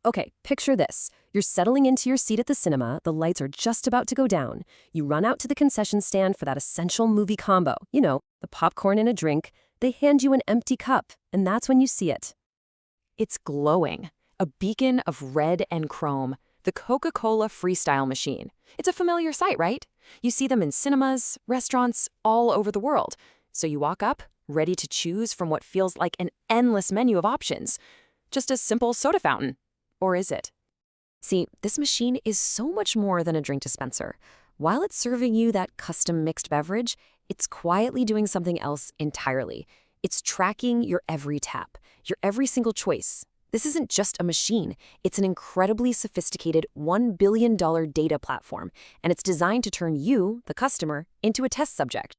Okay, picture this. You're settling into your seat at the cinema, the lights are just about to go down. You run out to the concession stand for that essential movie combo. The popcorn and a drink. They hand you an empty cup, and that's when you see it. It's glowing, a beacon of red and chrome, the Coca-Cola Freestyle machine. It's a familiar sight, right? You see them in cinemas, restaurants, all over the world. So you walk up, ready to choose from what feels like an endless menu of options. Just a simple soda fountain. Or is it? See, this machine is so much more than a drink dispenser. While it's serving you that custom mixed beverage, it's quietly doing something else entirely. It's tracking your every tap, your every single choice. This isn't just a machine. It's an incredibly sophisticated $1 billion data platform, and it's designed to turn you, the customer, into a test subject.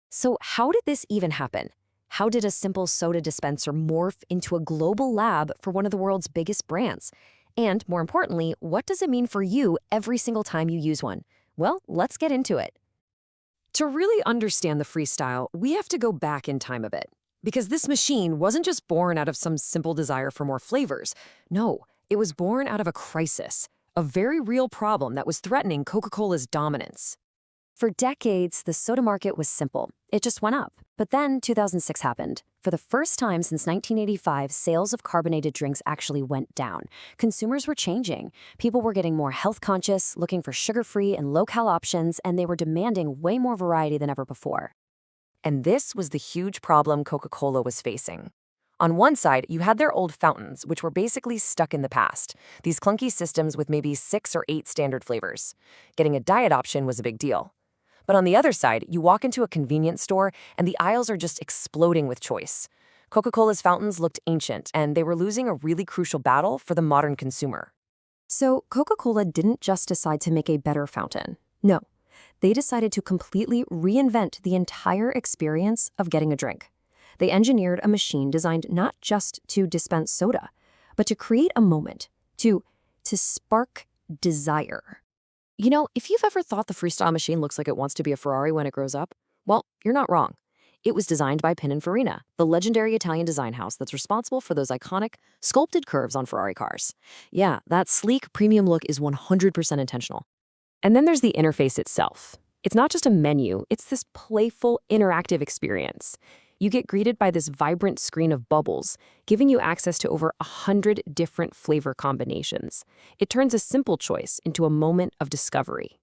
So how did this even happen? How did a simple soda dispenser morph into a global lab for one of the world's biggest brands? And more importantly, what does it mean for you every single time you use one? Well, let's get into it. To really understand the Freestyle, we have to go back in time a bit. Because this machine wasn't just born out of some simple desire for more flavors. No, it was born out of a crisis, a very real problem that was threatening Coca-Cola's dominance. For decades, the soda market was simple. It just went up. But then 2006 happened. For the first time since 1985, sales of carbonated drinks actually went down. Consumers were changing. People were getting more health conscious, looking for sugar-free and low-cal options, and they were demanding way more variety than ever before. And this was the huge problem Coca-Cola was facing. On one side, you had their old fountains, which were basically stuck in the past. These clunky systems with maybe 6 or 8 standard flavors. Getting a diet option was a big deal. But on the other side, you walk into a convenience store and the aisles are just exploding with choice. Coca-Cola's fountains looked ancient, and they were losing a really crucial battle for the modern consumer. So Coca-Cola didn't just decide to make a better fountain. No, they decided to completely reinvent the entire experience of getting a drink. They engineered a machine designed not just to dispense soda, but to create a moment, to spark desire. If you've ever thought the Freestyle machine looks like it wants to be a Ferrari when it grows up, well, you're not wrong. It was designed by Pininfarina, the legendary Italian design house that's responsible for those iconic, sculpted curves on Ferrari cars. Yeah, that sleek, premium look is 100% intentional. And then there's the interface itself. It's not just a menu, it's this playful, interactive experience. You get greeted by this vibrant screen of bubbles, giving you access to over 100 different flavor combinations. It turns a simple choice into a moment of discovery.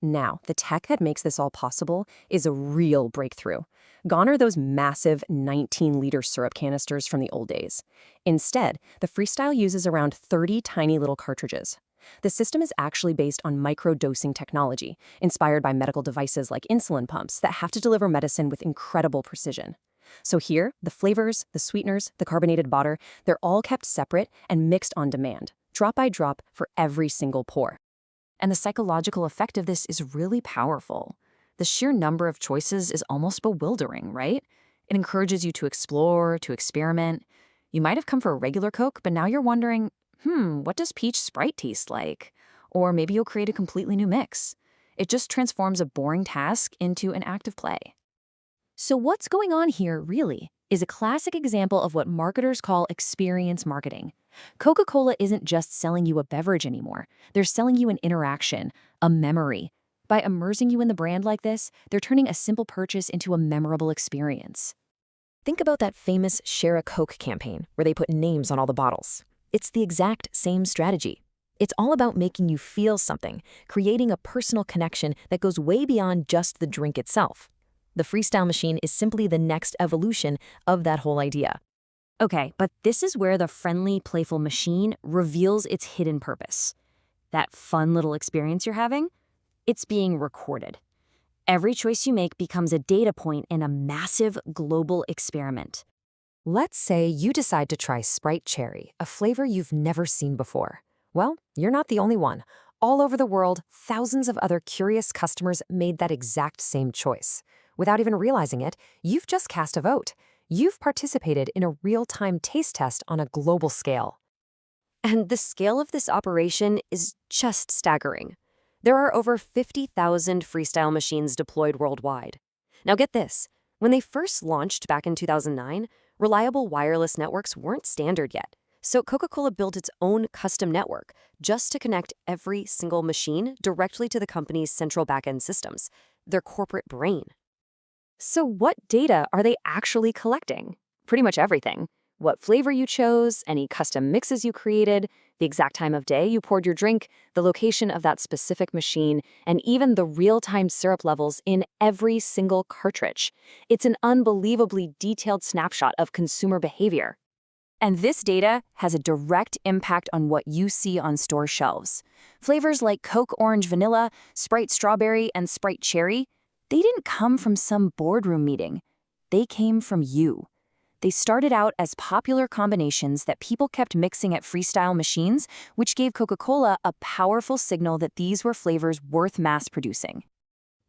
Now, the tech that makes this all possible is a real breakthrough. Gone are those massive 19-liter syrup canisters from the old days. Instead, the Freestyle uses around 30 tiny little cartridges. The system is actually based on microdosing technology, inspired by medical devices like insulin pumps that have to deliver medicine with incredible precision. So here, the flavors, the sweeteners, the carbonated water, they're all kept separate and mixed on demand, drop by drop for every single pour. And the psychological effect of this is really powerful. The sheer number of choices is almost bewildering, right? It encourages you to explore, to experiment. You might have come for a regular Coke, but now you're wondering, what does peach Sprite taste like? Or maybe you'll create a completely new mix. It just transforms a boring task into an act of play. So what's going on here, really, is a classic example of what marketers call experience marketing. Coca-Cola isn't just selling you a beverage anymore. They're selling you an interaction, a memory. By immersing you in the brand like this, they're turning a simple purchase into a memorable experience. Think about that famous Share a Coke campaign, where they put names on all the bottles. It's the exact same strategy. It's all about making you feel something, creating a personal connection that goes way beyond just the drink itself. The Freestyle machine is simply the next evolution of that whole idea. Okay, but this is where the friendly, playful machine reveals its hidden purpose. That fun little experience you're having? It's being recorded. Every choice you make becomes a data point in a massive global experiment. Let's say you decide to try Sprite Cherry, a flavor you've never seen before. Well, you're not the only one. All over the world, thousands of other curious customers made that exact same choice. Without even realizing it, you've just cast a vote. You've participated in a real-time taste test on a global scale. And the scale of this operation is just staggering. There are over 50,000 Freestyle machines deployed worldwide. Now get this, when they first launched back in 2009, reliable wireless networks weren't standard yet. So Coca-Cola built its own custom network just to connect every single machine directly to the company's central backend systems, their corporate brain. So what data are they actually collecting? Pretty much everything. What flavor you chose, any custom mixes you created, the exact time of day you poured your drink, the location of that specific machine, and even the real-time syrup levels in every single cartridge. It's an unbelievably detailed snapshot of consumer behavior. And this data has a direct impact on what you see on store shelves. Flavors like Coke Orange Vanilla, Sprite Strawberry, and Sprite Cherry, they didn't come from some boardroom meeting. They came from you. They started out as popular combinations that people kept mixing at freestyle machines, which gave Coca-Cola a powerful signal that these were flavors worth mass producing.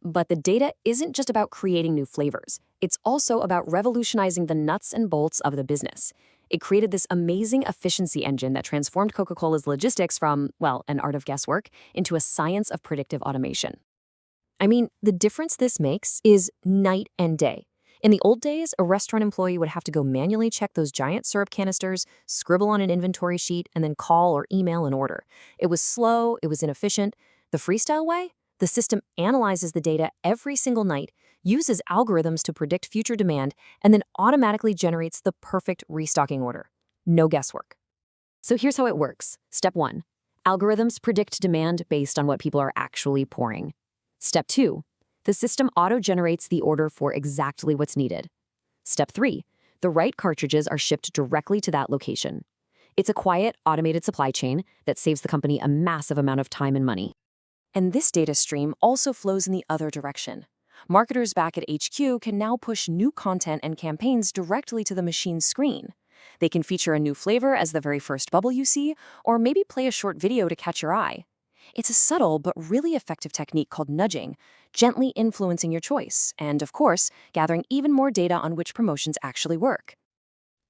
But the data isn't just about creating new flavors. It's also about revolutionizing the nuts and bolts of the business. It created this amazing efficiency engine that transformed Coca-Cola's logistics from, well, an art of guesswork into a science of predictive automation. I mean, the difference this makes is night and day. In the old days, a restaurant employee would have to go manually check those giant syrup canisters, scribble on an inventory sheet, and then call or email an order. It was slow, it was inefficient. The freestyle way? The system analyzes the data every single night, uses algorithms to predict future demand, and then automatically generates the perfect restocking order. No guesswork. So here's how it works. Step 1. Algorithms predict demand based on what people are actually pouring. Step 2. The system auto-generates the order for exactly what's needed. Step 3. The right cartridges are shipped directly to that location. It's a quiet, automated supply chain that saves the company a massive amount of time and money. And this data stream also flows in the other direction. Marketers back at HQ can now push new content and campaigns directly to the machine's screen. They can feature a new flavor as the very first bubble you see, or maybe play a short video to catch your eye. It's a subtle but really effective technique called nudging, gently influencing your choice, and of course, gathering even more data on which promotions actually work.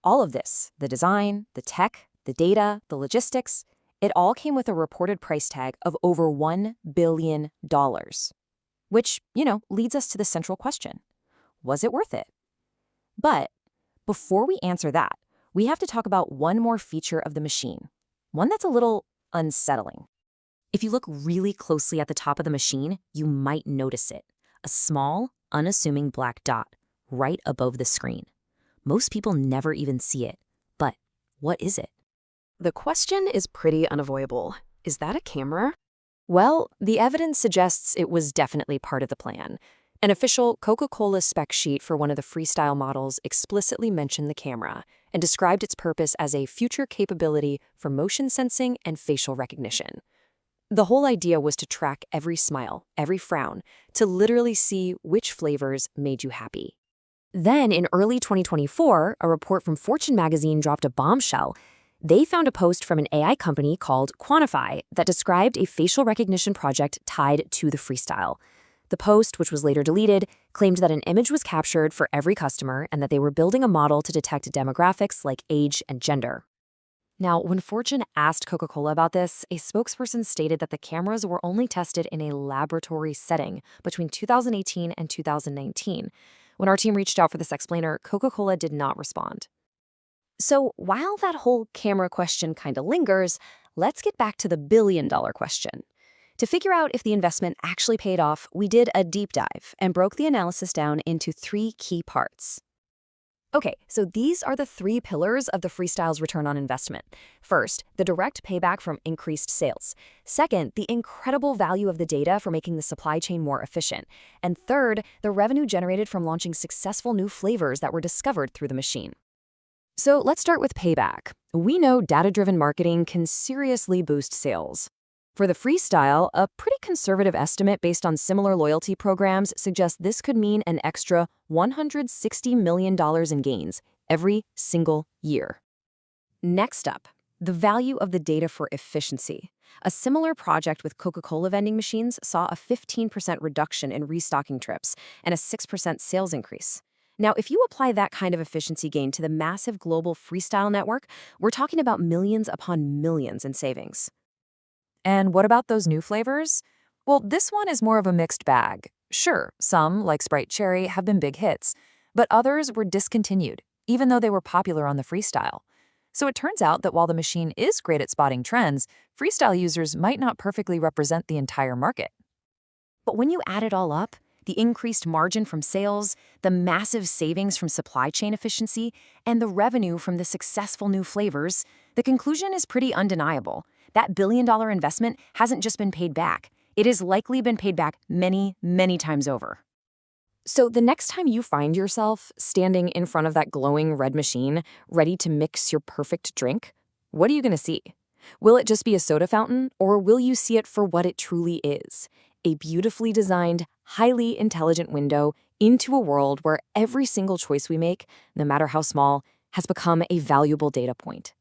All of this, the design, the tech, the data, the logistics, it all came with a reported price tag of over $1 billion. Which, leads us to the central question. Was it worth it? But before we answer that, we have to talk about one more feature of the machine, one that's a little unsettling. If you look really closely at the top of the machine, you might notice it. A small, unassuming black dot right above the screen. Most people never even see it. But what is it? The question is pretty unavoidable. Is that a camera? Well, the evidence suggests it was definitely part of the plan. An official Coca-Cola spec sheet for one of the freestyle models explicitly mentioned the camera and described its purpose as a future capability for motion sensing and facial recognition. The whole idea was to track every smile, every frown, to literally see which flavors made you happy. Then, in early 2024, a report from Fortune magazine dropped a bombshell. They found a post from an AI company called Quantify that described a facial recognition project tied to the freestyle. The post, which was later deleted, claimed that an image was captured for every customer and that they were building a model to detect demographics like age and gender. Now, when Fortune asked Coca-Cola about this, a spokesperson stated that the cameras were only tested in a laboratory setting between 2018 and 2019. When our team reached out for this explainer, Coca-Cola did not respond. So while that whole camera question kind of lingers, let's get back to the billion-dollar question. To figure out if the investment actually paid off, we did a deep dive and broke the analysis down into 3 key parts. Okay, so these are the 3 pillars of the Freestyle's return on investment. First, the direct payback from increased sales. Second, the incredible value of the data for making the supply chain more efficient. And third, the revenue generated from launching successful new flavors that were discovered through the machine. So let's start with payback. We know data-driven marketing can seriously boost sales. For the Freestyle, a pretty conservative estimate based on similar loyalty programs suggests this could mean an extra $160 million in gains every single year. Next up, the value of the data for efficiency. A similar project with Coca-Cola vending machines saw a 15% reduction in restocking trips and a 6% sales increase. Now, if you apply that kind of efficiency gain to the massive global Freestyle network, we're talking about millions upon millions in savings. And what about those new flavors? Well, this one is more of a mixed bag. Sure, some, like Sprite Cherry, have been big hits, but others were discontinued, even though they were popular on the Freestyle. So it turns out that while the machine is great at spotting trends, Freestyle users might not perfectly represent the entire market. But when you add it all up, the increased margin from sales, the massive savings from supply chain efficiency, and the revenue from the successful new flavors, the conclusion is pretty undeniable. That billion-dollar investment hasn't just been paid back. It has likely been paid back many, many times over. So the next time you find yourself standing in front of that glowing red machine, ready to mix your perfect drink, what are you going to see? Will it just be a soda fountain, or will you see it for what it truly is? A beautifully designed, highly intelligent window into a world where every single choice we make, no matter how small, has become a valuable data point.